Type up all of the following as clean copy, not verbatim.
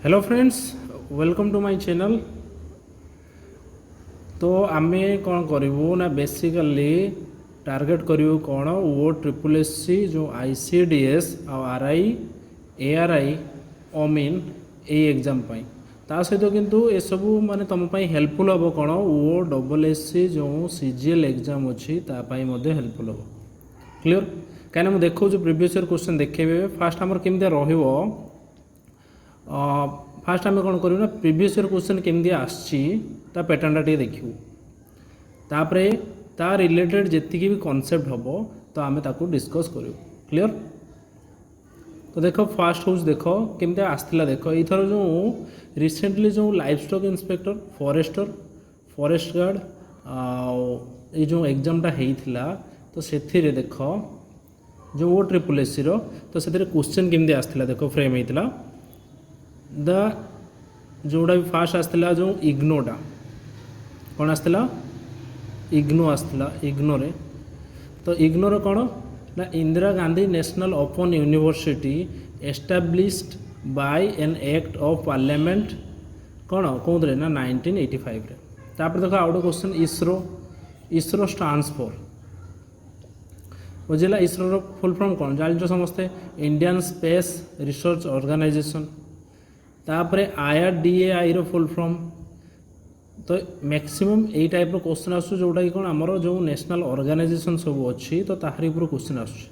Hello friends, welcome to my channel. तो आमे कौन करूँ ना बेसिकली टार्गेट करूँ कौन वो ट्रिपल एस सी जो ICDS आर आई ARI अमीन ये एग्जाम पाई ता सहित किंतु ये सब माने तुम हेल्पफुल हम कौन वो डबल एस सी जो CGL एग्जाम अच्छी तापाई हेल्पफुल हम क्लियर कहीं देखो प्रिवियस ईयर क्वेश्चन देखेबे फास्ट आमर केमती रहिबो। फास्ट आम कौन करूँ ना प्रिवियस ईयर क्वेश्चन केमती आसची ता पैटर्नटा टे देखू तापरे ता रिलेटेड जी भी कॉन्सेप्ट हम तो आम ताकू डिस्कस करूँ क्लियर। तो देख फास्ट हूँ देख केमती आसला देख यथर जो रिसेंटली जो life stock inspector forest guard ये जो एग्जामटा होता तो से देख जो वो ट्रिपल एस सी तो से क्वेश्चन केमती आसला देख फ्रेम होता द जोड़ा भी फास्ट आसला जो इग्नोटा कौन आसला इग्नो आसला इग्नोरे तो इग्नोर कौन ना Indira Gandhi national open University established by an act of parliament कौन कौन ना 1985 रे। तापर देखो out question ISRO stands for बुझेगा इसरो फुल फॉर्म कौन जान समस्ते इंडियन स्पेस रिसर्च ऑर्गेनाइजेशन तापरे IRDAI रो फुल फॉर्म तो मैक्सिमम यही टाइप रो क्वेश्चन आसु जोटा कि कौन आमर जो नेशनल ऑर्गेनाइजेशन सब अच्छी तो ताहारी ऊपर क्वेश्चन आसुची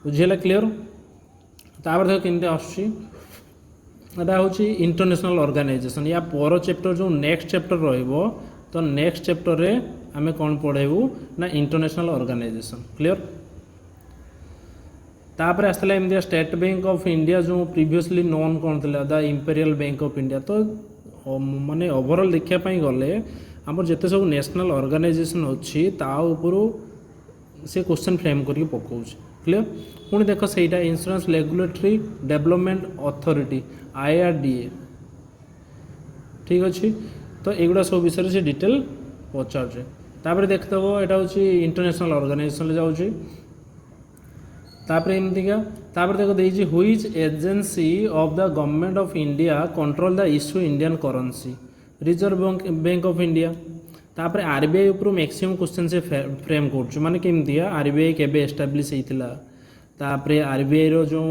बुझेगा क्लियर। तापर देखो केमती आसुची हूँ इंटरनेशनल ऑर्गेनाइजेशन या पर चैप्टर जो नेक्स्ट चैप्टर रहिबो तो नेक्स्ट चैप्टर रे आमे कौन पढ़ेबू ना इंटरनेशनल ऑर्गेनाइजेशन क्लियर। तापर आसला एमती स्टेट बैंक ऑफ इंडिया जो प्रीवियसली नोन कौन थी the imperial bank of India तो माने ओवरऑल देखापी गले आम जिते सब नेशनल ऑर्गेनाइजेशन अच्छी से क्वेश्चन फ्रेम करके पकाऊ क्लियर। पुणी देख सहीटा Insurance Regulatory Development Authority IRDA ठीक अच्छे तो युवा सब विषय से डिटेल पचारे। तापर देखदेव यहाँ हूँ इंटरनेशनल ऑर्गेनाइजेशन जाऊँगी तापर एमतीका तापर देखो देजी which agency of the government of India control the issue Indian currency Reserve Bank of India तापर RBI ऊपर मैक्सिमम क्वेश्चन से फ्रेम कर माने केमती RBI केबे एस्टाब्लिश होता तापर RBI रो जो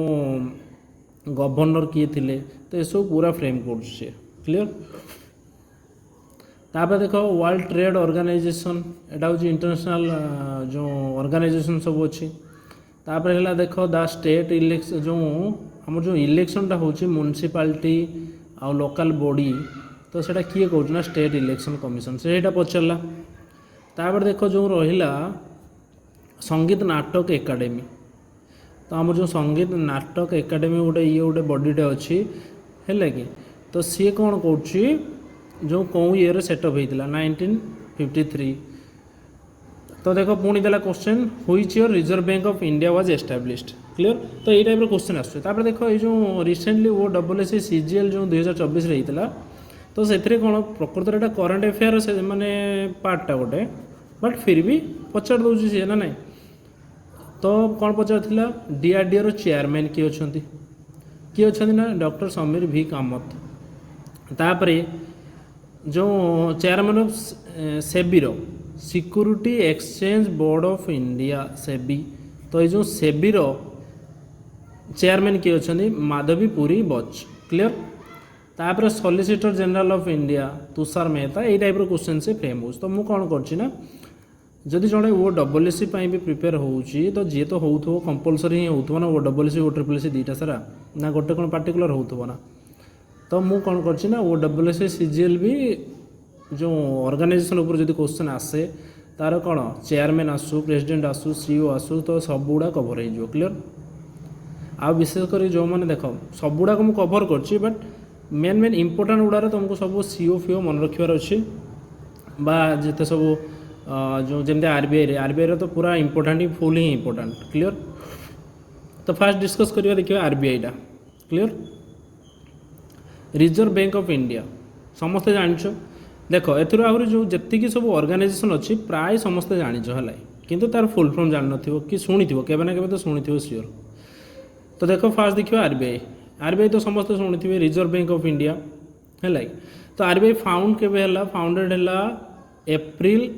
गवर्नर किए थिले तो ये पूरा फ्रेम कर क्लियर। तापर देखो वर्ल्ड ट्रेड ऑर्गेनाइजेशन एटा हूँ इंटरनेशनल जो ऑर्गेनाइजेशन सब अच्छी तापर है देख द स्टेट इलेक्शन जो आम जो इलेक्शनटा हूँ म्यूनिसिपालिटी आ लोकल बॉडी तो सेटा किए कौन ना स्टेट इलेक्शन कमिशन से पचारा। तापर देख जो रहा संगीत नाटक एकाडेमी तो आम जो संगीत नाटक एकाडेमी गोटे ये गोटे बॉडीटे अच्छी है कि तो सी कौन कौन जो कौ ईयर सेटअप होता 1953 तो देखो पुणी देला question which year reserve Bank of India was established clear तो ये टाइप क्वेश्चन आसुचे। देखो ये जो रिसेंटली वो WSC CGL जो 2024 होता तो से कौन प्रकृत एटा करेन्ट अफेयर से माने पार्टा गोटे बट फिर भी पचार दूसरी सी ना नहीं तो कौन पचार DRDO रो चेयरमैन किए अच्छा ना डॉक्टर समीर V कामत तापरे जो chairman of SEBI security Exchange Board of India SEBI तो ये जो सेबी चेयरमैन किए अच्छा माधवी पुरी बच क्लियर। तापर solicitor general of India Tushar Mehta ये टाइप क्वेश्चन से फ्रेम हो तो मुझे कौन करना जदि जड़े वो WSC भी प्रिपेयर हो तो जी तो हो कंपलसरी ही हो ना वो WSC वो ट्रिपल सी दीटा सारा ना गोटे कौन पार्टिकुलर हो ना तो मुझे कौन करना वो WSC CGL भी जो ऑर्गेनाइजेशन ऊपर जो क्वेश्चन आसे तार कौन चेयरमैन आसू प्रेसिडेंट आसू CEO आसू तो सब गुड़ा कभर हो क्लियर। आ विशेषकर जो मैंने देख सब गुड़ाक मुझे कभर कर बट मेन मेन इंपोर्टाट गुड़ार तुमको सब CO FIO मन रखार अच्छे जिते सब जो जमी RBI तो पूरा इंपोर्टाट ही फुल ही इंपोर्टाट क्लियर। तो फास्ट डिस्कस करिया देखिए RBI टा clear. Reserve Bank of India समस्ते जानिछ देख एथुर आहरी जो जी सब ऑर्गेनाइजेशन अच्छी प्राय समस्ते जानिछ है किंतु तार फुल फॉर्म जान कि शुणी केवे ना केवे तो शुणी श्योर। तो देखो फास्ट देखिए RBI आरबीआई तो समस्त शुणी रिजर्व बैंक ऑफ इंडिया है। तो आरबीआई फाउंड केबे हला, फाउंडेड हला एप्रिल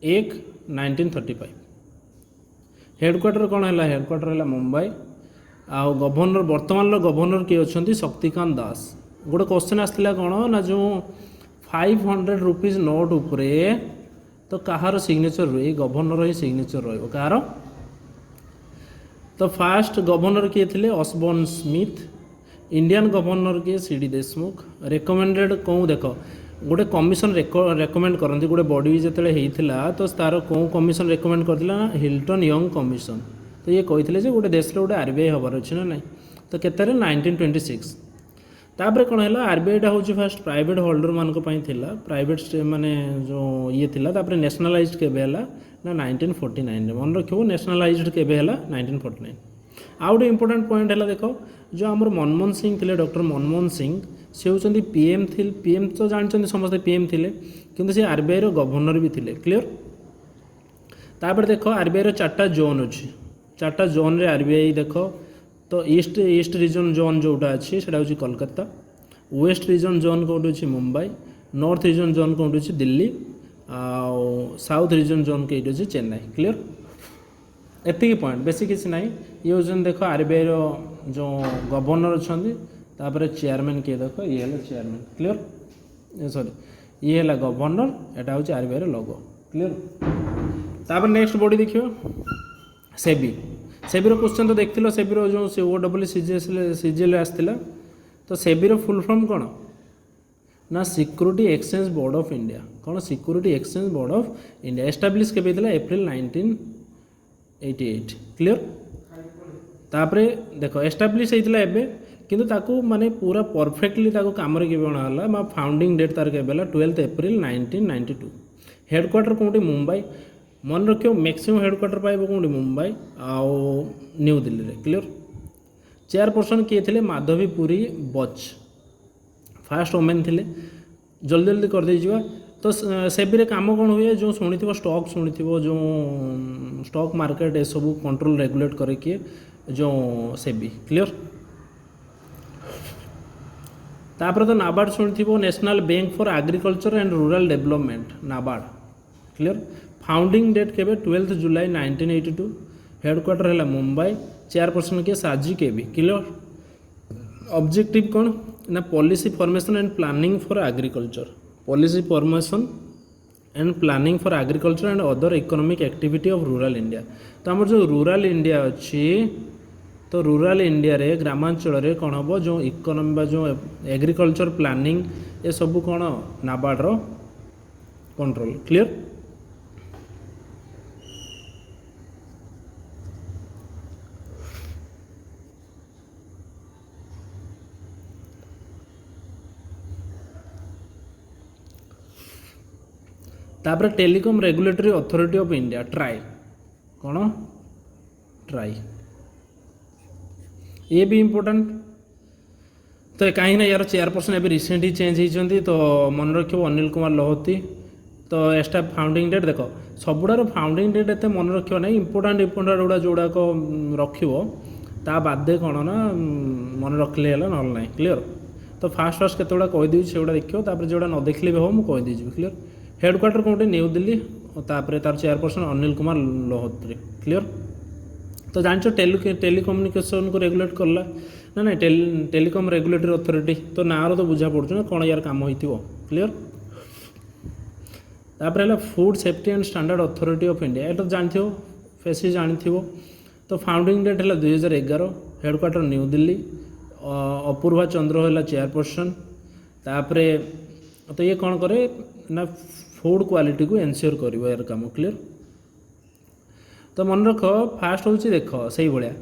1 1935। हेडक्वार्टर कौन है, हेडक्वार्टर है मुंबई। आउ गवर्नर वर्तमान गवर्नर किए अच्छा शक्तिकांत दास। गोटे क्वेश्चन आसला कौन ना जो 500 रुपीज नोट उपरे तो कहार सिग्नेचर रही, गवर्नर ही सिग्नेचर रहा। तो फास्ट गवर्नर किए थे ऑसबॉर्न स्मिथ। इंडियन गवर्नर किए सीडी देशमुख। रेकमेंडेड कौन देख गोटे कमिशन रेकमेंड करती गोटे बॉडी जिते होता तो तार कौन कमिशन रेकमेंड करता ना हिल्टन यंग कमिशन। तो ये कहते जे गोटे देश गोटे आरबीआई हबार अच्छे ना ना। तो केतार 1926। तापर कौन है आरबीआईटा हूँ फास्ट प्राइवेट होल्डर मानक प्राइवेट माने जो ये थिला। तापर नेशनलाइज्ड केबे हला ना 1949 मन रखियो। नेशनलाइज्ड केबे हला 1949। आउ गोटे इंपोर्टेंट पॉइंट है देख जो आमर मनमोहन सिंह थे, डॉक्टर मनमोहन सिंह से होती पीएम थे। पीएम तो जानते समस्त पीएम थे किंतु से आरबीआई गवर्नर भी थे। क्लियर। तापर देख आरबीआई 4टा जोन अच्छी, 4टा जोन रे आरबीआई देख। तो ईस्ट रीजन जोन जोटा अच्छी से हूँ Kolkata. West region zone Kaut अच्छी Mumbai. North region zone Kaut अच्छी Delhi. South region zone Kaut अच्छी चेन्नई। क्लियर। एतिक पॉइंट बेसी किसी ना। ये हूँ देख आरबीआई जो गवर्नर अच्छा तापर चेयरमैन किए देख ये है चेयरमैन। क्लियर। सॉरी ये है गवर्नर, एटा हूँ आरबीआई लोगो। क्लियर। तापर नेक्स्ट बॉडी देखियो सेबी। सेबीर क्वेश्चन तो देख लो। सेबीर जो OWL सीजीएल आसला। तो सेबीर फुल फॉर्म कौन ना Security Exchange Board of India. कौन Security Exchange Board of India. Establish के एप्रिल 1988। क्लियर। तापरे देखो एस्टाब्लिश होता है किंतु ताकू माने पूरा परफेक्टली ताकू काम रे केबे बना हला फाउंडिंग डेट तार केबे हला 12 एप्रिल 1992। हेडक्वार्टर कोठी मुंबई। मन रखियो मैक्सिमम हेडक्वार्टर पाइब कौन मुंबई आउ न्यू दिल्ली रे। क्लियर। चेयरपर्सन किए थे माधवी पुरी बच। फास्ट वोमेन थे। जल्दी जल्दी कर दे जावा। तो सेबी काम कौन हुए जो शुणी स्टॉक शुणी जो स्टॉक मार्केट ए सब कंट्रोल रेगुलेट करे किए जो सेबी। क्लियर। तापर तो नाबार्ड शुणी national bank for agriculture and rural development NABARD. Clear. Founding date के 12 जुलाई 1982। हेडक्वार्टर है मुंबई। चेयरपर्सन के साजी के भी। क्लियर। ऑब्जेक्टिव कौन ना policy formation and planning for agriculture. Policy formation and planning for agriculture and other economic activity of rural India. तो आम जो रूरल इंडिया अच्छी तो रूरल इंडिया रे ग्रामांचल रे कौन हम जो इकोनॉमी जो एग्रीकल्चर प्लानिंग ये सब कौन नाबार्ड रो कंट्रोल। क्लियर। तापर telecom regulatory authority of India try. कौन ट्राई ये भी इम्पोर्टेंट। तो कहीं ना यार चेयरपर्सन एवं रिसेंट ही चेंज होती। तो मन रखियो अनिल कुमार लोहती। तो एस्टा फाउंडिंग डेट देख सबुडार फाउंडिंग डेट एत मन रखियो ना। इंपोर्टाट गुड़ा जोड़ाक रखियो ता बादे कौन ना मन रखले है ना। क्लियर। तो फास्ट केतोड़ा कहीदी से देखियो तापर जोड़ा न देखले भी हो मुझे कहीदी। क्लियर। हेडक्वार्टर कौटे न्यू दिल्ली। तापर तार चेयरपर्सन अनिल कुमार लोहत्री। क्लियर। तो जानचो टेलीकम्युनिकेशन को रेगुलेट करला ना ना टेलीकॉम रेगुलेटरी अथॉरिटी। तो ना तो बुझा पड़ो ना कौन यार काम हो। क्लियर। तापर है food safety and standard authority of India. ये तो जानते हो फेसी जानते हो। तो फाउंडिंग डेट है 2011। Headquarter new Delhi. अपूर्वा चंद्र है चेयरपर्सन। तापर तो ये कौन करे ना फूड क्वालिटी को एनश्योर कर यार काम। क्लियर। तो मन रख फास्ट हूँ देख से भाया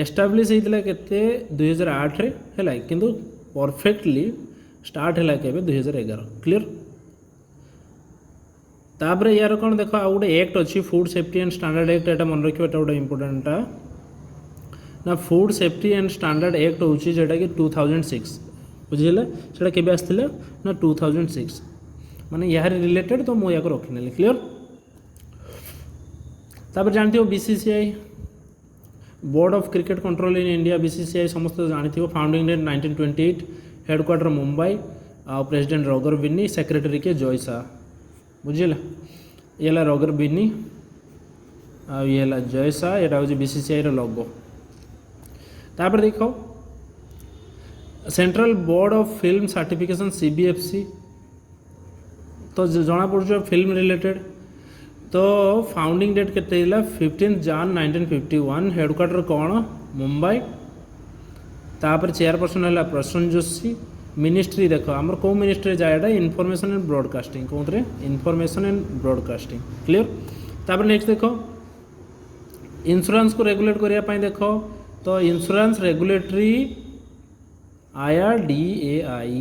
एस्टाब्लीश होता के 2008 है किंतु परफेक्टली स्टार्ट है के 2011। क्लियर। तापर यार कौन देख आ गए एक्ट अच्छी food safety and standard act. एटा मन रखियो एटा गोटे इंपोर्टेंटा ना food safety and standard act हूँ जेटा कि 2006 बुझे से केबे आसला ना 2006 माने यार रिलेटेड। तो मुझे रखी। क्लियर। तापर जानते हो BCCI board of cricket control in India BCCI समस्त जानी फाउंडिंग डेट 1928 हेडक्वार्टर मुंबई आ प्रेसिडेंट रॉगर बिन्नी सेक्रेटरी के जॉय शाह बुझेगा ये रॉगर बिन्नी आ ये जॉय शाह यहाँ हूँ बीसीसीआई लोगो तापर देख central board of film certification CBFC तो जना पड़ फिल्म रिलेटेड तो फाउंडिंग डेट के 15 जान 1951 हेडक्वार्टर कौन मुंबई तापर चेयरपर्सन है प्रसून जोशी मिनिस्ट्री देख आमर कौ मिनिस्ट्री जाए इनफॉरमेशन एंड ब्रॉडकास्टिंग कौन इनफॉरमेशन एंड ब्रॉडकास्टिंग क्लियर तापर नेक्स्ट देख इंश्योरेंस को रेगुलेट करने देख तो इंश्योरेंस रेगुलेटरी IRDAI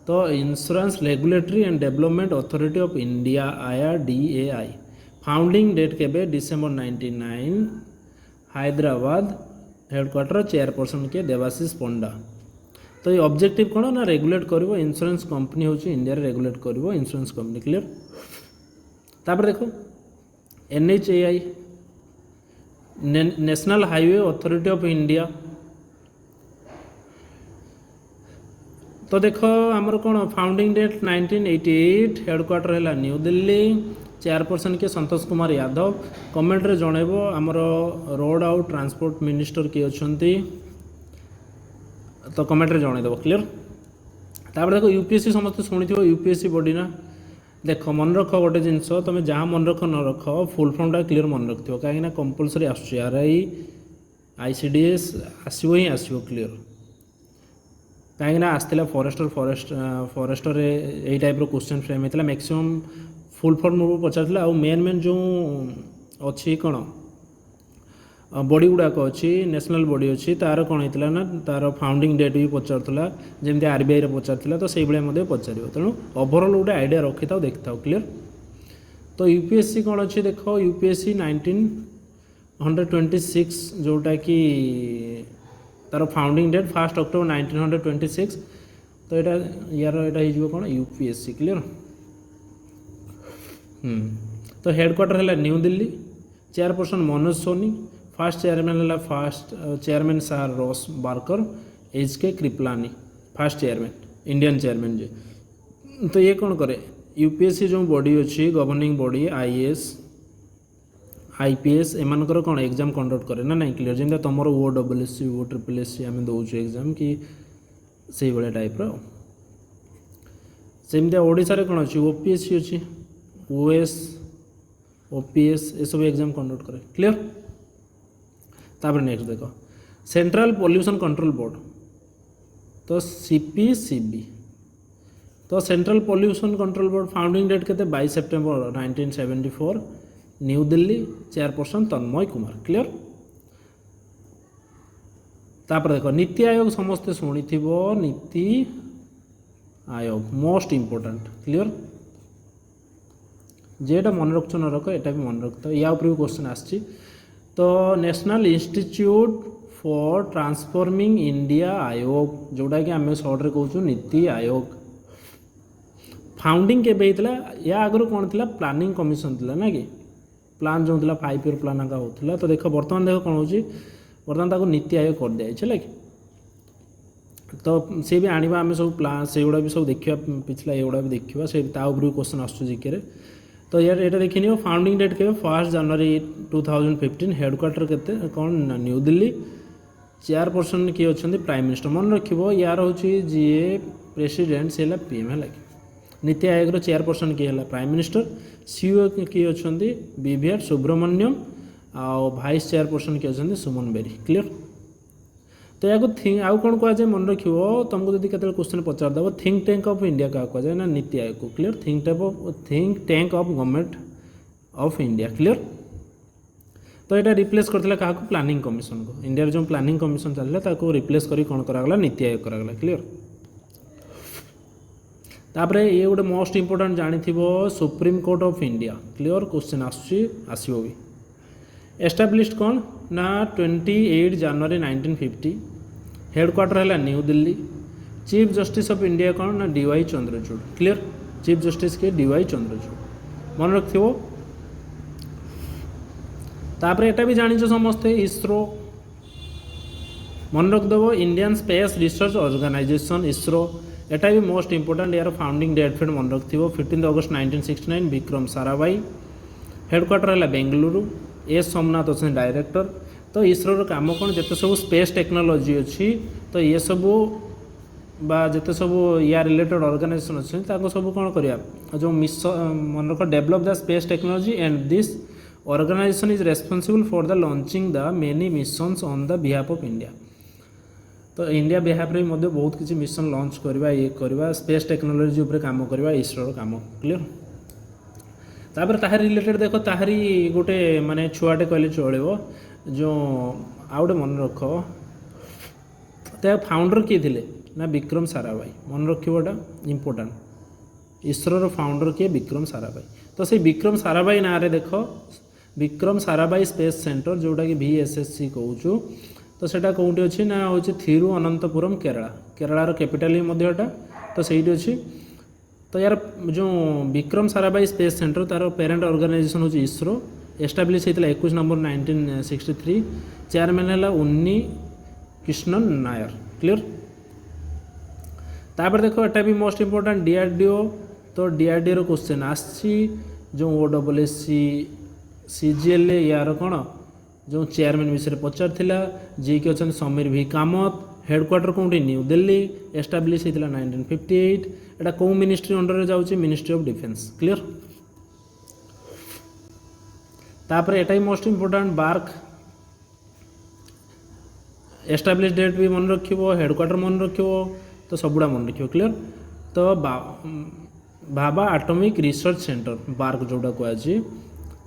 तो insurance regulatory and development authority of India IRDAI founding date के डिसेंबर 99 हैदराबाद हेडक्वार्टर चेयरपर्सन के देवाशीष पंडा तो ये ऑब्जेक्टिव कौन ना रेगुलेट करिवो इंश्योरेंस कंपनी होची इंडिया रे रेगुलेट करिवो इंश्योरेंस कंपनी क्लियर तापर देखो NHAI national highway authority of India तो देखो आमर कौन फाउंडिंग डेट 1988 हेडक्वार्टर है न्यू दिल्ली चेयरपर्सन के संतोष कुमार यादव कमेंट रे जनइबो आमर रोड आउट ट्रांसपोर्ट मिनिस्टर किए अच्छी तो कमेंट रे जनइदेव क्लियर तापर देखो यूपीएससी समस्त शुणी यूपीएससी बॉडी ना देख मन रख गोटे जिनस तुम जहाँ मन रख न रख फुल फॉर्मटा क्लियर मन रखिथ कहीं कंपलसरी आरआई ICDS आसो ही आसो क्लियर कहीं आसला फॉरेस्टर यही टाइप क्वेश्चन फ्रेम होता मैक्सिमम फुल फॉर्म पचार आउ मेन जो अच्छी कौन बॉडी गुड़ाक अच्छी नेशनल बॉडी अच्छी तार कौन होता ना तार फाउंडिंग डेट भी पचारूला जमी RBI रे पचार तो से भाया पचार तेणु ओवरऑल गोटे आइडिया रखी था देखी था क्लियर तो यूपीएससी कौन अच्छी देख यूपीएससी 1926 जोटा कि तार फाउंडिंग डेट 1 अक्टोबर 1926 तो यहाँ यार कौन यूपीएससी क्लियर तो हेडक्वार्टर है new Delhi chairperson Manoj Soni first chairman है first chairman sir Ross Barker HK Kripalani first chairman Indian chairman जे तो ये कौन करे यूपीएससी जो बॉडी अच्छी गवर्निंग बॉडी IAS IPS एमानकर कौन एग्जाम कंडक्ट करे ना नहीं क्लियर जमी तुम OSSC OSSC आम दौचु एग्जाम कि से भाया टाइप सेमती ओडिशा रे कौन अच्छी OPSC अच्छी OS OPS ये सब एग्जाम कंडक्ट करे क्लियर तापर नेक्स्ट देखो सेंट्रल पोल्यूशन कंट्रोल बोर्ड तो CPCB तो central pollution control board founding date के 22 September 1974 new Delhi chairperson Tanmay Kumar clear तापर देखो नीति आयोग समस्ते शुणी NITI Aayog most important clear जेटा मन रख न रख एटा भी मन रखता या ऊपर क्वेश्चन आसी तो national institute for transforming India आयोग जोटा कि आम सर्ट कहूँ नीति आयोग फाउंडिंग के या आगु कौन थी प्लानिंग कमिशन थी ना कि प्लान जो थी 5 ईयर प्लान आगे होता तो देख बर्तमान देख कौन हो बर्तमान नीति आयोग कर दिया तो सी भी आने आम सब प्लान से गुड़ा भी सब देखा पिछला एगुड़ा भी देखा से क्वेश्चन आसू जीके तो यार ये देखनी फाउंडिंग डेट के 1 जनवरी 2015 हेडक्वार्टर के कौन न्यू दिल्ली चेयरपर्सन किए अच्छा प्राइम मिनिस्टर मन रख यार हूँ जी प्रेसिडेंट से PM है नीति आयोग चेयरपर्सन किए है प्राइम मिनिस्टर CEO किए अच्छा BVR सुब्रमण्यम आउ भाइस चेयरपर्सन किए अच्छा सुमन बेरी क्लियर तो या आउ कौन कहुए मन रख तुमको जब केत क्वेश्चन पचारदेव थिंक टैंक ऑफ इंडिया क्या कहुए ना नीति आयोग को clear think tank of government of India clear तो यहाँ रिप्लेस करता क्या प्लानिंग कमिशन को इंडिया जो प्लानिंग कमिशन चलता रिप्लेस कर कौन करागला नीति आयोग करागला क्लियर तापर ये गोटे मोस्ट इंपोर्टेंट जानी Supreme court of India clear question आसो भी एस्टाब्लिश्ड कौन ना 28 जनवरी 1950 हेडक्वार्टर है new Delhi chief justice of India कौन ना DY Chandrachud clear chief justice के DY चंद्रचूड़ मन रख तापर एटा भी जानी समस्ते इसरो मन रखिदेव Indian Space Research Organisation ISRO एटा भी मोस्ट इंपोर्टेंट यार फाउंडिंग डेट फेट मन रखिथ 15 अगस्त 1969 विक्रम साराभाई हेडक्वार्टर है बेंगलुरु एस सोमनाथ अच्छे डायरेक्टर तो इसरो कम कौन जिते सब स्पेस टेक्नोलोजी अच्छी तो ये सब जिते सब या रिलेटेड ऑर्गेनाइजेशन अच्छे सब कौन करा जो मिशन मन रख develop the space technology and this organization is responsible for the launching the many missions on the behalf of India तो इंडिया बिहाफ रे मध्य बहुत किसी मिशन लॉन्च करवा ये करवा स्पेस टेक्नोलोजी उपर काम करवा इसरो काम क्लियर तापर ताहार रिलेटेड देखो ताहारी गोटे माने छुआटे कहले चलो जो आउ गए मन रख तो फाउंडर किए थे ना विक्रम साराभाई मन रखा इंपोर्टाट इसरोर फाउंडर किए विक्रम साराभाई तो से विक्रम साराभाई ना रे देख विक्रम साराभाई स्पेस सेंटर जोटा कि VSSC कहूँ तो सेटा कौटी अच्छी ना हूँ थिरुअनंतपुरम केरला केरलार कैपिटल ही तो सही अच्छी तो यार जो विक्रम साराभाई स्पेस सेंटर तार पेरेंट ऑर्गेनाइजेशन हूँ इसरो एस्टाब्लीश होता 21 नवंबर 1963 चेयरमैन है उन्नी कृष्णन नायर क्लियर तापर देखो एटा भी मोस्ट इंपोर्टेंट DRDO तो DRDO रो क्वेश्चन आसी जो OSSC CGL यार कौन जो चेयरमैन विषय पचार जी कि अच्छा समीर V कामत हेडक्वार्टर कौटी न्यू दिल्ली एस्टाब्लीश होता 1958 एटा कौ मिनिस्ट्री अंडर जाऊँगी मिनिस्ट्री ऑफ डिफेंस क्लियर तापर एटा ही most important BARC establish date भी मन रखिबो हेडक्वार्टर मन रखिबो तो सबुड़ा मन रखिबो क्लियर तो Bhabha atomic research centre bark जोड़ा कहुची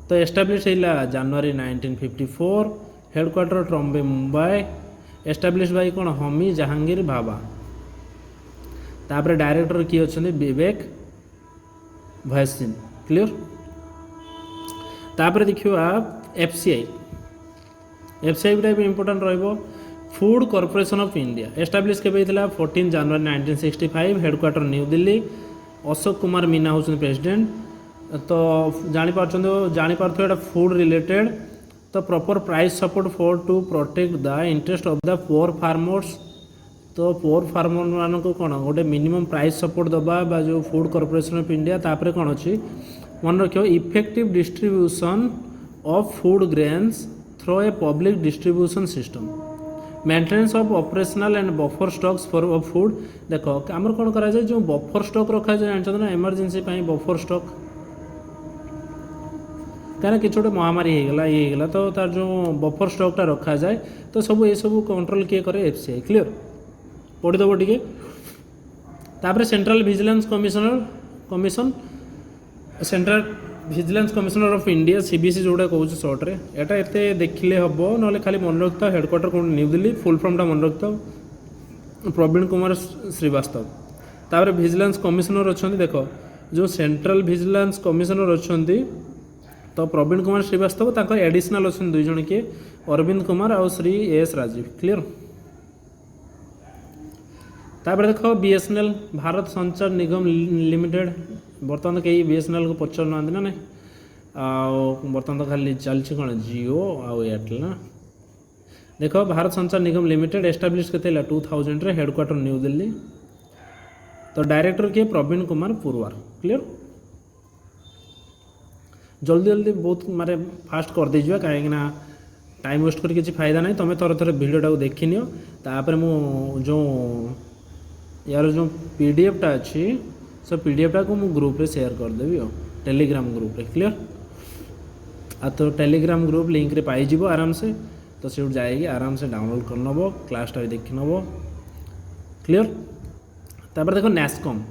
तो एस्टाब्लीश है जनवरी 1954 हेडक्वार्टर ट्रम्बे मुंबई एस्टाब्लीश बाय कौन होमी जहांगीर भाभा तापर डायरेक्टर किए अच्छा विवेक भैसिन क्लियर तापर देखिए FCI भी इंपोर्टेंट रहिबो Food Corporation of India establish के 14 जनवरी 1965 हेडक्वार्टर न्यू दिल्ली अशोक कुमार मीना होउछन प्रेसिडेंट तो जापार फूड रिलेटेड तो proper price support for to protect the interest of the poor farmers तो पुअर फार्मर मान को कौन गोटे मिनिमम प्राइस सपोर्ट दबा जो फूड कॉर्पोरेशन ऑफ इंडिया तापर कौन अच्छी मन रखियो effective distribution of food grains through a public distribution system maintenance of operational and buffer stocks for food देख आमर कौन करा जाए जो बफर स्टॉक रखा जाए जानते ना इमरजेंसी बफर स्टॉक कहीं किसी गोटे महामारी होगला तो तार जो बफर स्टॉकटा रखा जाए तो सब ये सब कंट्रोल किए करे FCI क्लियर पढ़ीदेव टे तापर central vigilance commission central vigilance commissioner of India CVC जोड़ा कहूँ सर्ट्रे एटा एते देखिले हम ना खाली मन रखता हेडक्वार्टर कौन न्यू दिल्ली फुल फॉर्मटा मन रखता प्रवीण कुमार श्रीवास्तव तापर विजिलेंस कमिशनर अच्छा देख जो सेंट्रल विजिलेंस कमिशनर अच्छा तो प्रवीण कुमार श्रीवास्तव ताकर एडिशनल अच्छा दुई जन किए अरविंद कुमार और श्री AS राजीव क्लियर तापर देख BSNL भारत संचार निगम लिमिटेड बर्तमान कई BSNL को पचार ना ना बर्तमान तो खाली चलती कौन जियो आउ एयरटेल ना देख भारत संचार निगम लिमिटेड एस्टाब्लीश के 2000 रे हेडक्वार्टर न्यू दिल्ली तो डायरेक्टर किए प्रवीण कुमार पुरवार क्लियर जल्दी जल्दी बहुत मारे फास्ट कर दीजिए कहीं टाइम वेस्ट कर किसी फायदा नहीं तुम्हें थोड़े थोड़े भिडियोटा को देखी नियो तापर मु जो यार जो PDF टा अच्छी सब PDF टा को मु ग्रुप रे शेयर करदेवी टेलीग्राम ग्रुप रे क्लियर आ तो टेलीग्राम ग्रुप लिंक रे पाई जीवो आराम से तो से जाएगी आराम से डाउनलोड कर नब क्लासटा भी देखी नब क्लियर तापर देखो NASSCOM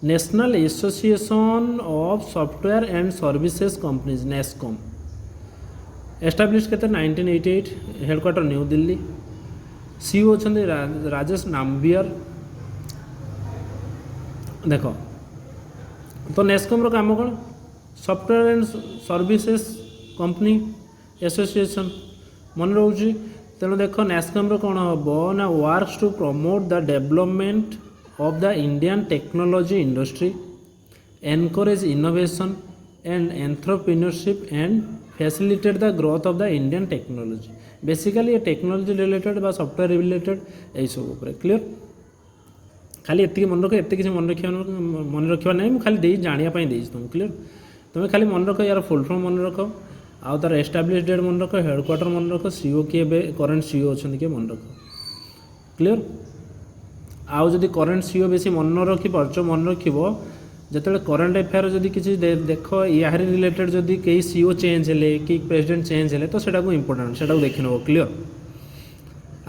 national association of software and services companies NASSCOM establish के 1988 हेडक्वार्टर न्यू दिल्ली CEO अच्छा राजेश नाम्बियर देख तो NASSCOM रो काम कौन software and services company association मन रोचे तेणु देख NASSCOM रो कौन हम ना works to promote the development of the Indian technology industry, encourage innovation and entrepreneurship and facilitate the growth of the Indian technology. Basically ये टेक्नोलॉजी रिलेटेड बा सॉफ्टवेयर रिलेटेड यही सब ऊपर क्लियर। खाली एति मन रख, एति किसी मन रखा ना, मुझे खाली दे जानिया तुम क्लियर। तुम्हें खाली मन रख यार फुल फॉर्म मन रख, आउ तार एस्टाब्लिश डेट मन रख, हेडक्वार्टर मन रख, सीओ किए करेन्ट सीओ अच्छा किए मन रख क्लियर। आउ जदि करेन्ट सीओ बेसी मन रखी पार्छ मन रखिबो जिते करेन्ट अफेयर जदि किसी देख यार रिलेटेड जदि कई सीओ चेंज हेले कि प्रेसिडेंट चेंज हेले तो सेटा को इंपोर्टेंट सेटा को देखि नबो क्लियर।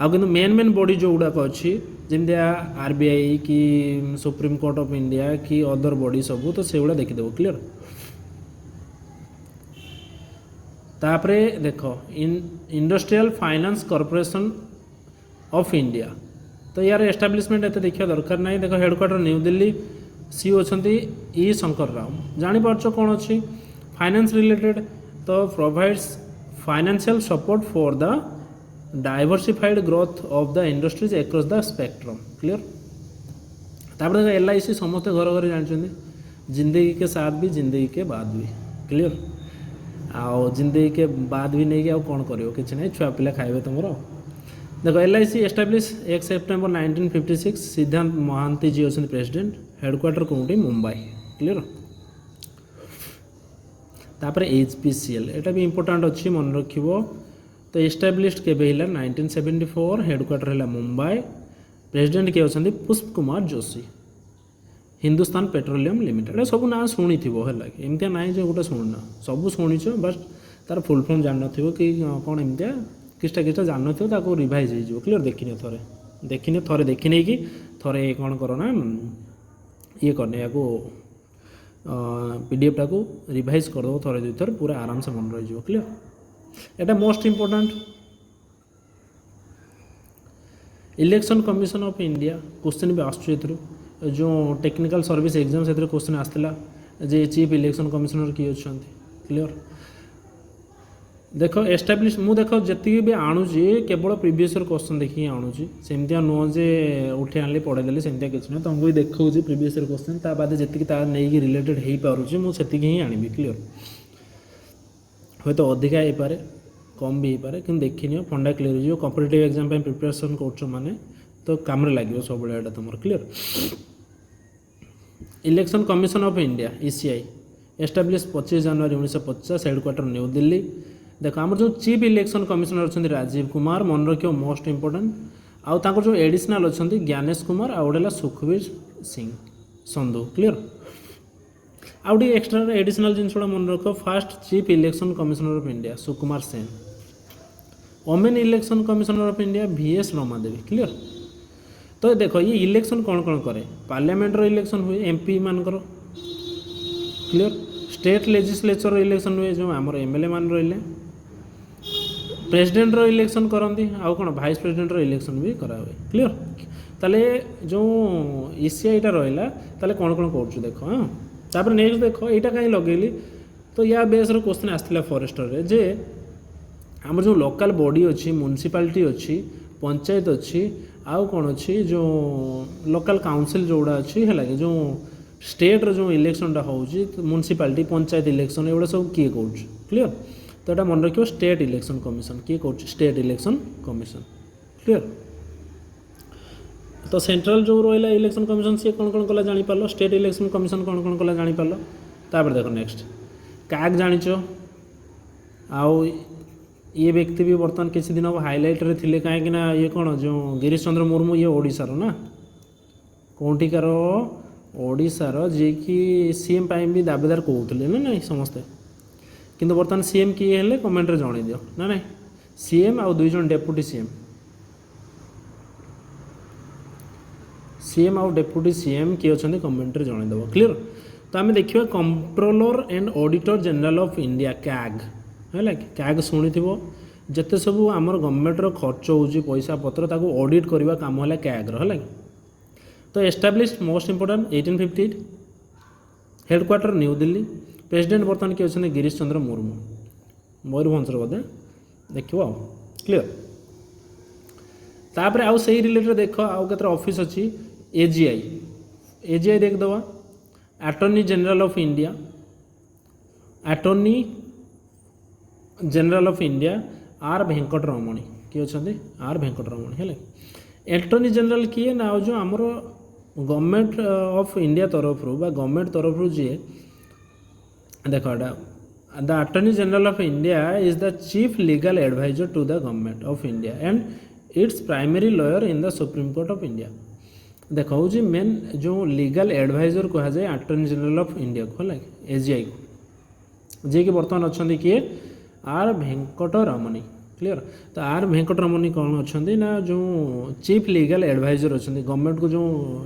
आउ किंतु मेन मेन बॉडी जो गुड़ाक अच्छी जमी आरबीआई कि सुप्रीम कोर्ट ऑफ इंडिया कि अदर बॉडी सब तो से गुड़ा देखिदेव क्लियर। तापरे देख industrial finance corporation of India तो यार एस्टाब्लिशमेंट एत देखा दरकार नहीं। देख हेडक्वार्टर न्यू दिल्ली, सीओ अच्छा ई शंकर राव। जापार कौन अच्छी फाइनेंस रिलेटेड तो provides financial support for the diversified growth of the industries across the spectrum clear. तापर देखो LIC समस्त घर घर जानते जिंदगी के साथ भी जिंदगी के बाद भी क्लियर। आओ जिंदगी के बाद भी नहीं आओ कौन करियो किसी नहीं, छुआ पिला खाइबे तुमर। देखो LIC एस्टाब्लिश 1 सेप्टेम्बर 1956 सिद्धांत महांती जी अच्छे प्रेसिडेंट, हेडक्वार्टर कौटी मुंबई क्लियर। तापर HPCL एटा भी इंपोर्टेंट अच्छी मन रखिबो तो एस्टाब्लिश्ड केबे हिला 1974, हेडक्वार्टर है मुंबई, प्रेसिडेंट किए अच्छा पुष्प कुमार जोशी, हिंदुस्तान पेट्रोलियम लिमिटेड। सब ना शुणी थी है एमती ना जो गोटे शुणुना सब शुणीच बस तार फुल फॉर्म जान न कि कौन एमती किसटा किसटा जान न रिवाइज हो क्लियर। देखने थे देखने कि थे कौन कर ना ये करने या PDF टाक रिवाइज करदे थे दुई थर पूरा आराम से मन रही clear. Etah most important election commission of India question भी आसु जो टेक्निकल सर्विस एग्जाम से क्वेश्चन आसला जे चीफ इलेक्शन कमिशनर किए अच्छा क्लियर। देख एस्टाब्लिश मु देख जी भी आणुची केवल प्रीवियस ईयर क्वेश्चन देखिए आणुची सेमतिया नुह जे उठे आनी पढ़ेदेली सेमतिया किसी ना तुमको भी देखा प्रीवियस ईयर क्वेश्चन ता बाद जी नहीं रिलेटेड हो पारुची मुझे ही आनी क्लियर। हे तो अधिका हो पारे कम भी हो पारे कि देखनी फंडा क्लियर हो कॉम्पिटिटिव एग्जाम प्रिपरेशन कर माने तो काम लगे सब यहाँ तुम clear. Election commission of India ECI establish 25 January 1950, headquarter new Delhi. देख आम जो चीफ इलेक्शन कमिशनर अच्छा राजीव कुमार मन रखियो मोस्ट इंपोर्टेंट। आउ जो एडिशनल अच्छा ज्ञानेश कुमार आउ गोटे सुखबीर सिंह संधू क्लियर। आउ एक्सट्रा एडिशनल जिनसा मन रख fast chief election commissioner of India Sukumar Sen, women election commissioner of India VS Ramadevi clear. तो देखो ये इलेक्शन कौन कौन करे पार्लियामेंट इलेक्शन हुए MP मानकर क्लियर, स्टेट लेजिस्लेचर इलेक्शन हुए जो आमर MLA मान रही, प्रेसिडेंट इलेक्शन करती आउ कौन भाइस प्रेसिडेंट इलेक्शन भी करा हुए क्लियर। ताले जो ECI टा रहा ताले कौन कौन कर देख। हाँ तापर नेक्स्ट देख यहाँ कहीं लगेली तो या बेस क्वेश्चन आसला फॉरेस्टर रे जे आम जो लोकल बॉडी अच्छी म्युनिसिपालिटी अच्छी पंचायत अच्छी आउ कौन अच्छी जो लोकल काउंसिल जोड़ा अच्छी है जो स्टेट रो जो इलेक्शनटा हो म्युनिसिपालिटी पंचायत इलेक्शन एगुड़ा सब किए कौन क्लियर। तो यहाँ मन रखियो स्टेट इलेक्शन कमिशन किए कौन स्टेट इलेक्शन कमिशन क्लियर। तो सेंट्रल जो रहा इलेक्शन कमिशन सी कौन कौन कला जापार, स्टेट इलेक्शन कमिशन कौन कौन कला जापार। तापर देखो नेक्स्ट काग जानिच आउ ये व्यक्ति भी बर्तमान किसी दिन हम हाइलाइट रे थिले कहीं ये कौन जो गिरीश चंद्र मुर्मू ये ओडिशार ना कौटिकार ओडिशार जी कि CM भी दावेदार कहते ना नहीं समस्ते किंतु बर्तमान CM किए हेले कमेंट रे जणाई दियो ना नहीं CM आउ 2 जन डेप्यूटी CM आउ डेप्यूटी CM किए अच्छा कमेंट रे जणाई देव क्लियर। तो आम देखिए controller and auditor general of India CAG है कैग शुणी थो जिते सब आमर गवर्नमेंट खर्च हो पैसा पत्र ताको ऑडिट करने काम है कैग है। तो establish most important 1858, headquarter new Delhi, president बर्तमान किए अच्छे गिरीश चंद्र मुर्मू मयूरभंजर बोधे देखो क्लियर। तापर आउ से रिलेटेड देख आउ के ऑफिस अच्छी AGI देखदवा Attorney General of India, Attorney General of India R Venkataramani किए अच्छा आर वेंकटरमणी है। एटर्नी जनरल किए ना जो आमर गवर्नमेंट ऑफ इंडिया तरफ गवर्नमेंट तरफ जी देख the attorney general of India is the chief legal adviser to the government of India and its primary lawyer in the supreme court of India. देख हूँ मेन जो लीगल एडवाइजर कह जाए attorney general of India को है AGI को जी कि बर्तमान अच्छा किए आर वेंकटरमणी क्लियर। तो आर वेंकटरमणी कौन अच्छा ना जो चीफ लीगल एडवाइजर अच्छा गवर्नमेंट को जो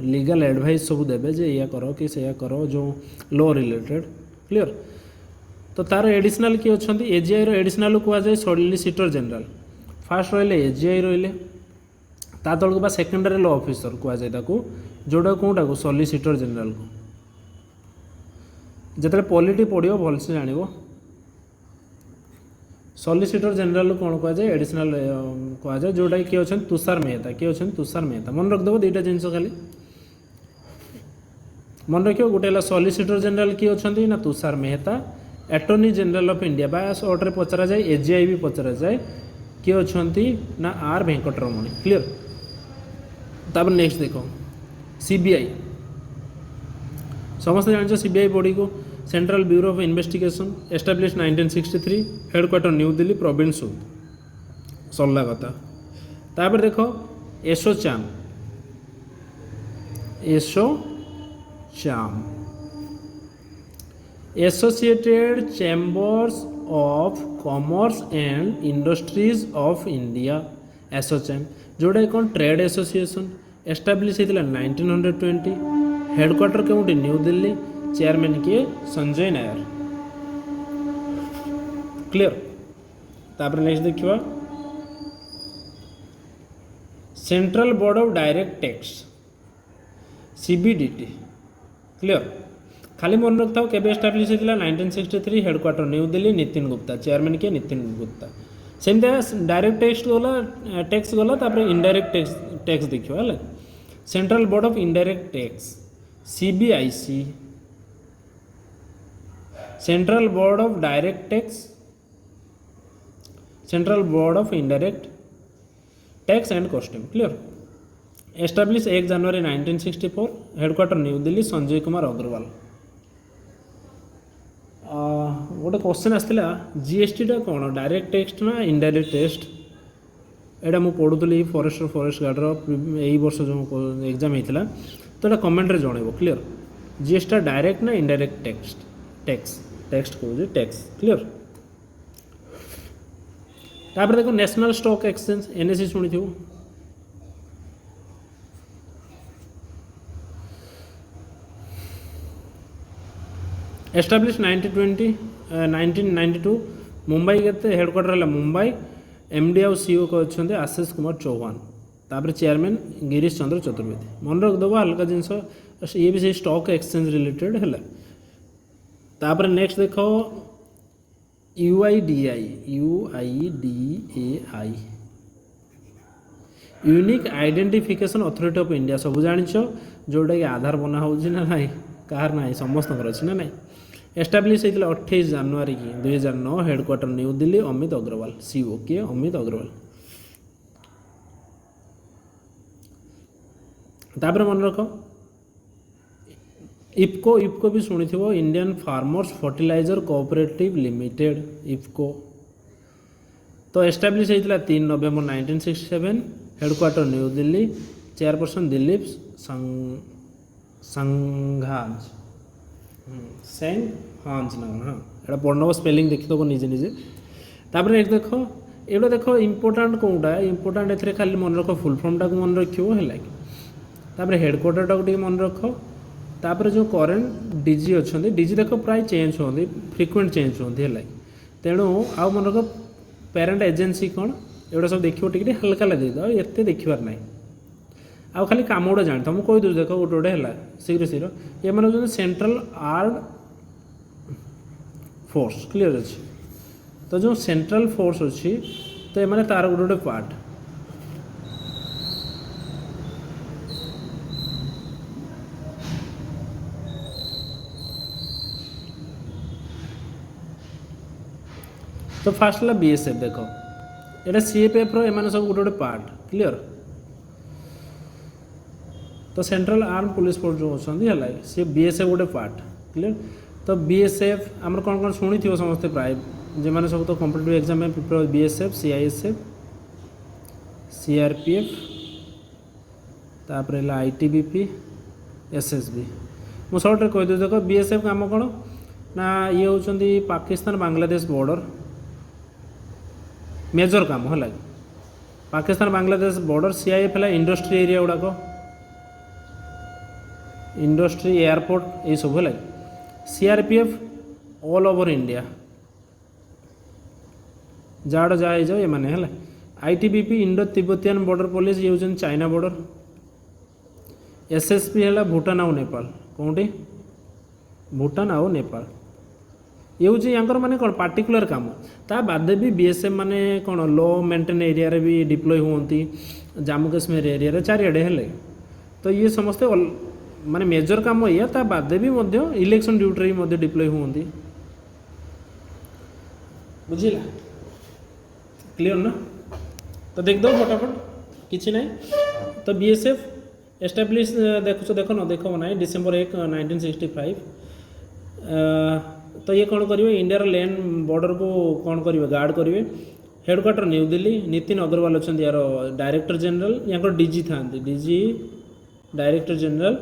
लीगल एडवाइस सब देवे जे या करो कि से करो जो लॉ रिलेटेड क्लियर। तो तार एडिशनल किए अच्छा एजीआई एडिशनल कहुए सॉलिसिटर जनरल फास्ट रही एजीआई रही ता तौक बा सेकेंडरी लॉ ऑफिसर कहुए जोटा कौटा को सॉलिसिटर जनरल को जिते पॉलिटी पढ़ो भलसे जान सॉलिसिटर जनरल कौन कहुए एडिशनल कहुए जोटा किए अच्छा तुषार मेहता किए अच्छा तुषार मेहता मन रखिदेव दुईटा जिन खाली मन रख गोटे सॉलिसिटर जनरल किए अच्छा ना Tushar Mehta attorney General of India बा सर्टे पचरा जाए एजीआई भी पचरा जाए किए अच्छा ना आर वेंकटरमणी क्लियर। तापर नेक्स्ट देख सीबीआई समस्त जान सीबीआई बॉडी को Central Bureau of Investigation establish 1963 headquarter new Delhi Praveen Sood सरला कथा। तापर देख ASSOCHAM Associated Chambers of Commerce and Industries of India ASSOCHAM जोड़ा कौन ट्रेड एसोसिएशन एस्टाब्लिश होता 1920 हेडक्वार्टर कौटी न्यू दिल्ली चेयरमैन किए संजय नायर क्लियर। तापर नेक्स्ट देखिए Central board of direct Tax CBDT clear खाली मन रखता के एस्टाब्लिश होता 1963 headquarter new Delhi Nitin Gupta chairman किए नितिन गुप्ता। सेमती डायरेक्ट टैक्स गला इनडायरेक्ट टैक्स देखिए है central board of indirect tax CBIC central board of direct tax central board of indirect tax and custom clear establish 1 जनवरी 1964 हेडक्वार्टर न्यू दिल्ली संजय कुमार अग्रवाल। गोटे क्वेश्चन आसला GST टा कौन डायरेक्ट टैक्स ना इनडायरेक्ट टैक्स एटा मु पढ़ुली फॉरेस्ट गार्डर यही वर्ष जो एग्जाम होता तो ये कमेंट रे जनइब क्लियर जीएसटी डायरेक्ट ना इनडायरेक्ट टैक्स टैक्स टैक्स कहूँ टैक्स क्लियर। तापर देखो नेशनल स्टॉक एक्सचेंज एनएससी शुणी थी एस्टाब्लिश 1992 मुंबई के हेडक्वार्टर है मुंबई एमडी आउ सीओ को अच्छा आशीष कुमार चौहान तापर चेयरमैन गिरीश चंद्र चतुर्वेदी मन रखिदेव हल्का जिनस ये भी से स्टॉक एक्सचेंज रिलेटेड है। तापर नेक्स्ट देख UIDAI unique identification authority of India सब जान जोटा कि आधार बना हो ना ना कहार ना समस्त अच्छी ना ना एस्टाब्लिश होता 28 जनवरी की 2009 headquarter new Delhi Amit Agrawal CEO किए अमित अग्रवाल। तापर मन रख इफ्को भी शुणी थो Indian Farmers Fertiliser Cooperative Limited IFFCO तो एस्टाब्लिश होता 3 November 1967 headquarter new Delhi chairperson Dilip Sanghani हांस ना हाँ ये पढ़नब स्पेलिंग देखी दब निजे निजे। तापर एक देख ये देख इम्पोर्टाट कौटा इम्पोर्टाट ए खाली मन रख फुल फॉर्मटा को मन रखियो है तापर हेडक्वार्टरटा को मन रख तापर जो करेन्ट डीजी अच्छा डीजी देख प्राय चेंज होती फ्रिक्वेंट चेंज होती है तेणु आउ मन रख पेरेंट एजेंसी कौन एगुड़ा सब देखिए टिके हल्का लगे एत देखार ना आउ खाली कम गुड़ा जान मुझे कही दूँ देख गोटे गोटे है शीघ्र शीघ्र ये मैंने सेंट्रल आर्म फोर्स क्लियर अच्छे तो जो सेंट्रल फोर्स अच्छी तो ये तार गोटे गोटे पार्ट तो तो फास्ट है बीएसएफ देख ये सीएपीएफ रो सब गोटे गोटे पार्ट क्लियर। तो सेंट्रल आर्म पुलिस फोर्स जो अच्छा सी बीएसएफ गोटे पार्ट क्लियर। तो बीएसएफ आमर कौन कौन शुणी थी समस्ते प्राय जो मैंने सब तो कॉम्पिटिटिव एग्जाम में प्रिपेयर बीएसएफ सीआईएसएफ सीआरपीएफ तापर आईटीबीपी एसएसबी मु सर्ट कहीदे देख बीएसएफ काम कौन ना ये होती पाकिस्तान बांग्लादेश बॉर्डर मेजर काम है पाकिस्तान बांग्लादेश बॉर्डर सीआईएफ है इंडस्ट्री एरिया गुड़ाक इंडस्ट्री एयरपोर्ट ये सब है सीआरपीएफ ऑल ओवर इंडिया जाड़ जहाँ जाओ ये मैंने है ITBP Indo Tibetan border police ये होती चाइना बॉर्डर एसएसपी है भूटान आउ नेपाल कौटी भूटान आउ नेपाल ये हूँ माने कौन पार्टिकुलर काम ता बादे भी बीएसएफ माने कौन लो मेंटेन एरिया रे भी डिप्लॉय होती जम्मू कश्मीर एरिया रे चारिआडे है तो ये समस्ते माने मेजर काम या ता बादे भी इलेक्शन ड्यूटी रे डिप्लॉय होती बुझिला क्लियर ना। तो देख दो फटाफट किसी ना तो बीएसएफ एस्टाब्लिश देख ना देख ना डिसेम्बर 1 1965 तो ये कौन करेंगे इंडिया लैंड बॉर्डर को कौन करेंगे गार्ड करेंगे हेडक्वार्टर न्यू दिल्ली नितिन अग्रवाल अच्छा यार डायरेक्टर जनरल यहाँ डीजी था डीजी डायरेक्टर जनरल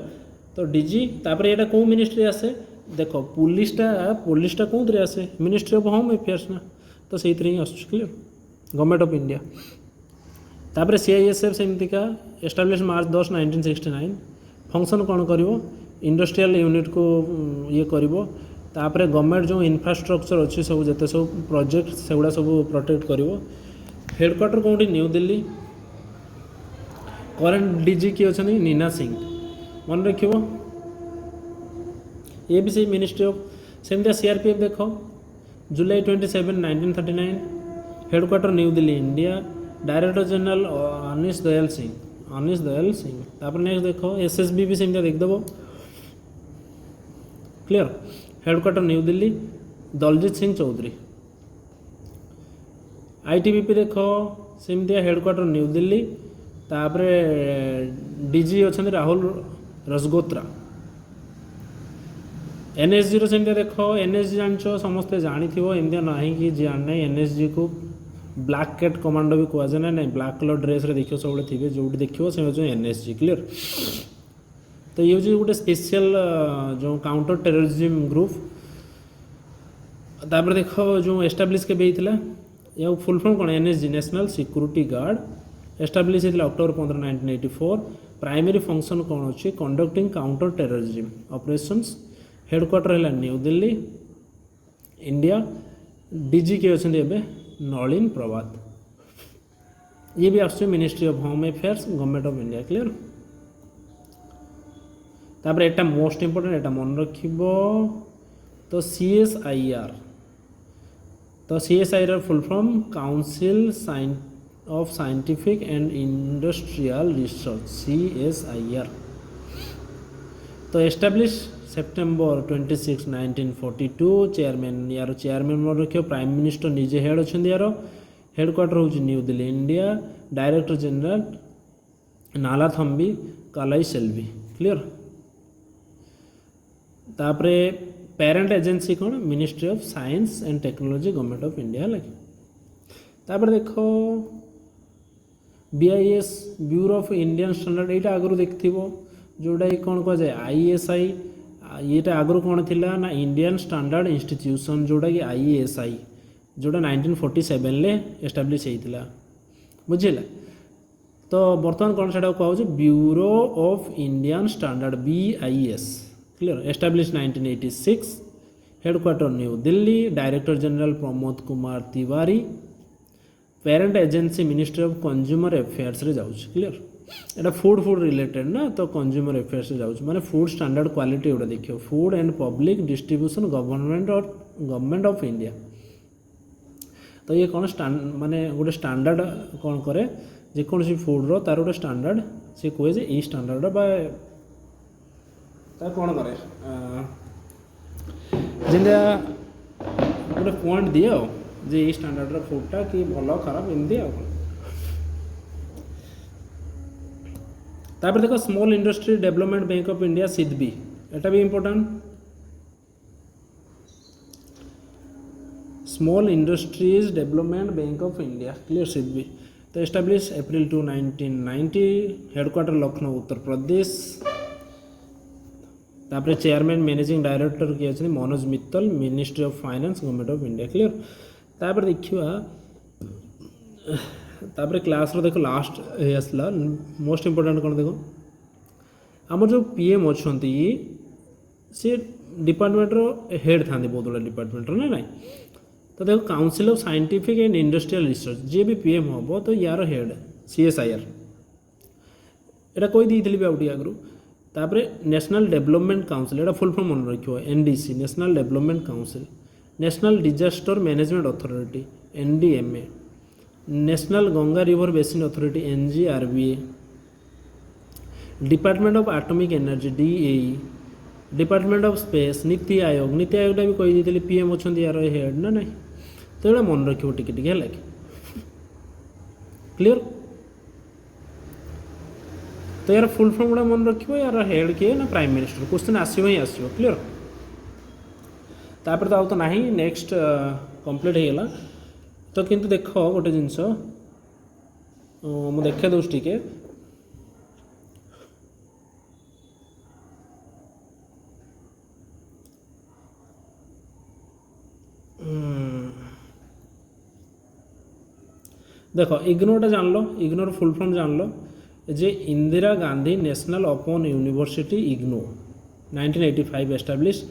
तो डीजी तापर यहाँ कौ मिनिस्ट्री आसे देख पुलिसटा कौन आसे मिनिस्ट्री ऑफ होम अफेयर्स ना तो से ही आस क्लियर गवर्नमेंट ऑफ इंडिया तापर सीआईएसएफ सेमतिका एस्टाब्लिश मार्च 10 1969 फंक्शन कौन करिवो इंडस्ट्रियल यूनिट को ये करिवो तापर गवर्नमेंट जो इंफ्रास्ट्रक्चर अच्छी सब जिते सब प्रोजेक्ट से गुड़ा सब प्रोटेक्ट करिवो हेडक्वार्टर कौटी न्यू दिल्ली करेंट डीजी किए अच्छा नीना सिंह मन रखिवो ये भी सही मिनिस्ट्री ऑफ सेमतिया सीआरपीएफ देख जुलाई 27 1939 headquarter new Delhi India director general Anish Dayal Singh तापर नेक्स्ट देखो एसएसबी भी सेमतिया देखदेव clear headquarter new Delhi Daljit Singh Chaudhary ITBP देख सेमतिया हेडक्वार्टर न्यू दिल्ली तापर डीजी अच्छा राहुल रसगोत्रा एनएसजी सेमतिया देख एनएसजी जान समस्ते जानी एमती ना कि जान एनएसजी को ब्लैक कैट कमांडो भी कहुए ना नहीं ब्लैक कलर ड्रेस देखिए सब थे जो देखिए से हूँ एनएसजी क्लियर। तो ये हूँ गोटे स्पेशल जो काउंटर टेररिज्म ग्रुप तापर देख जो एस्टाब्लिश के या फुल फॉर्म कौन NSG national security guard establish होता अक्टोबर 15 1984 प्राइमरी फंक्शन कौन अच्छी conducting counter terrorism operations headquarter है न्यू दिल्ली इंडिया डीजी के अच्छे नलिन प्रभात ये भी आस ministry of home affairs government of India clear. तापर एटा मोस्ट इंपोर्टेंट एटा मन रखिबो तो CSIR full form council of scientific and industrial research CSIR तो एस्टाब्लिश सेप्टेम्बर 26 1942 चेयरमैन यार चेयरमैन मन रखियो प्राइम मिनिस्टर निजे हेड अच्छा यार हेडक्वार्टर हूँ new Delhi India director general नाला थम्बी कालाई सेल्वी क्लियर। तापरे पेरेंट एजेंसी कौन ministry of science and technology government of India लगे। तापर देख BIS bureau of Indian standard यहाँ आगु देखि जोटा कौन कह जाए आईएसआई ये आगु कौन थी ना इंडियन स्टैंडर्ड इंस्टीट्यूशन जोटा कि आईएसआई जोटा 1947 ले एस्टाब्लिश होता बुझेगा। तो बर्तमान कौन से कह bureau of Indian standard BIS clear establish 1986 headquarter new Delhi director general Pramod Kumar Tiwari parent agency ministry of consumer affairs रे जाउछ क्लियर एटा फूड रिलेटेड ना तो कंज्यूमर अफेयर्स जाउछ माने फूड स्टैंडर्ड क्वालिटी उडा देखियो food and public distribution government of India. तो ये कौन माने गोटे स्टैंडर्ड कौन करे जेकोसी फूड रो तार गोटे स्टैंडर्ड से कहे जे ई स्टैंडर्ड बा ता कौन करे जिंदा गोटे पॉइंट दियो जे ये स्टैंडर्ड फूडटा कि भल खराब एमती आ तापर देखो small industry development bank of India SIDBI एटा भी important small industries development bank of India clear SIDBI तो एस्टाब्लिश अप्रैल 2 1990 हेडक्वार्टर लखनऊ उत्तर प्रदेश तापर चेयरमैन मैनेजिंग डायरेक्टर किए अच्छे Manoj Mittal ministry of finance government of India clear तापर देखिए तापर क्लास रो देखो लास्ट आसला मोस्ट इंपोर्टेंट कौन देखो आम जो पीएम अच्छा सी डिपार्टमेंट रो हेड था बहुत गुड़ा डिपार्टमेंट ना ना तो देखो council of scientific and industrial research जी भी पीएम हम तो यार हेड CSIR एटा कोई दी भी आउटी आगु तापर नेशनल डेवलपमेंट काउंसिल एटा फुल फॉर्म मन रखियो NDC national development council national disaster management authority NDMA national Ganga river basin authority NGRBA department of atomic energy DAE department of space NITI Aayog भी कही दी पीएम अच्छा यार हेड ना नहीं तो ये मन रखियो टिके टिके है क्लियर तो यार फुल फॉर्म गुड़ा मन रखियो यार हेड किए ना प्राइम मिनिस्टर क्वेश्चन आसो ही आसो क्लियर तापर तो आउ तो नहीं नेक्स्ट कंप्लीट हो गला तो किंतु देख गोटे जिनस मुझे देखे दूस टिके देख इग्नोरटा जान लो इग्नोर फुल फॉर्म जान लो जे Indira Gandhi national open university IGNOU 1985 establish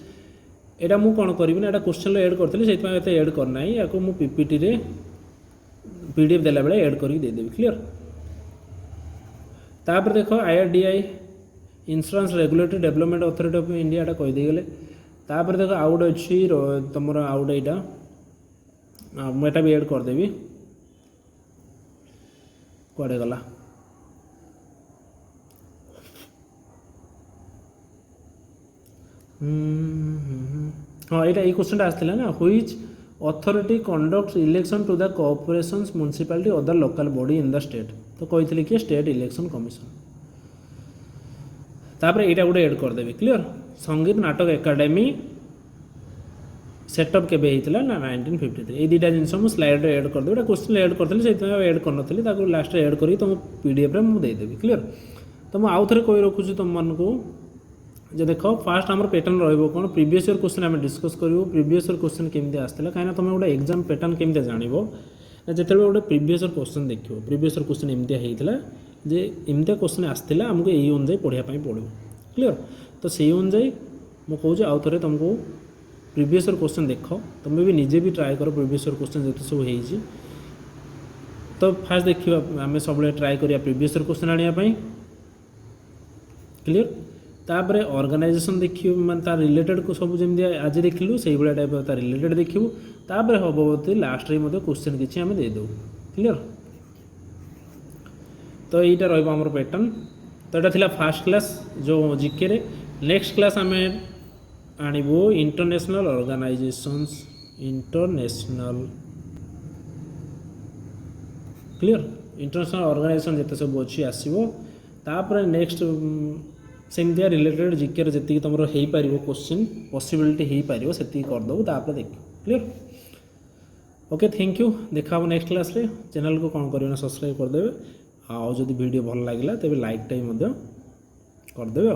एटा मु कौन करी ना क्वेश्चन एड करी से एड करना या मु पीपीटी रे PDF देला बेले एड करी दे देबी क्लियर तापर देखो IRDI insurance Regulatory Development authority of India एटा कहि देगले तापर देखो आउट अच्छी तुमर आउट यहाँ मुझा भी एड करदेवी कड़े गला हाँ यहाँ ये क्वेश्चन आसाला ना which authority conducts election to the cooperations municipality other local body in the state तो कही कि स्टेट इलेक्शन कमिशन तापर यहाँ गोटे एड करदेवी क्लियर संगीत नाटक एकाडेमी सेटअप केबे होता ना 1953 ये दुटा जिन मुझे स्लाइड एड करदेवी क्वेश्चन एड करी से एड कर लास्ट एड कर तुम PDF रे मुझे देदेवी क्लियर तो मुझे आउ थे कही रखुच्छी तुम मानू जे देख फास्ट आम पैटर्न रोक प्रीवियस ईयर क्वेश्चन आम डिस्कस करूँ प्रीवियस ईयर क्वेश्चन केमती आसाला कहीं तुम गोटे एग्जाम पैटर्न केमती जान जिते गोटे प्रीवियस ईयर क्वेश्चन देख प्रीवियस ईयर क्वेश्चन एमती होता जे एमती क्वेश्चन आसाला आमको यही अनुजाई पढ़ाई पड़ो क्लियर तो से अनुजाई मुझे कहूँ आउ थे तुमको प्रीवियस ईयर क्वेश्चन देख तुम्हें भी निजे भी ट्राए कर प्रीवियस ईयर क्वेश्चन जिते सब हो तो फास्ट देखा आम सब ट्राए करिया प्रीवियस ईयर क्वेश्चन आने क्लियर तापर ऑर्गेनाइजेशन देखिए मान तार रिलेटेड को सब जमी आज देखिलु से भाया टाइप तार रिलेटेड देखिए तापर हम लास्ट में क्वेश्चन किसी आम देदेव क्लियर तो यहाँ रमर पैटर्न तो यहाँ थिला फास्ट क्लास जो जीके रे नेक्स्ट क्लास आम आणबू international organisations international clear international organisation जिते सब अच्छी आसो तापर नेक्स्ट सेमती रिलेटेड जीके जी तुम हो पार क्वेश्चन पॉसिबिलिटी हो पार से करदेव तापर देख क्लियर ओके थैंक यू देखा नेक्स्ट क्लास रे चैनल को कौन करना सब्सक्राइब करदे आउ जदि वीडियो भल लगे तेज लाइक टाइम करदे।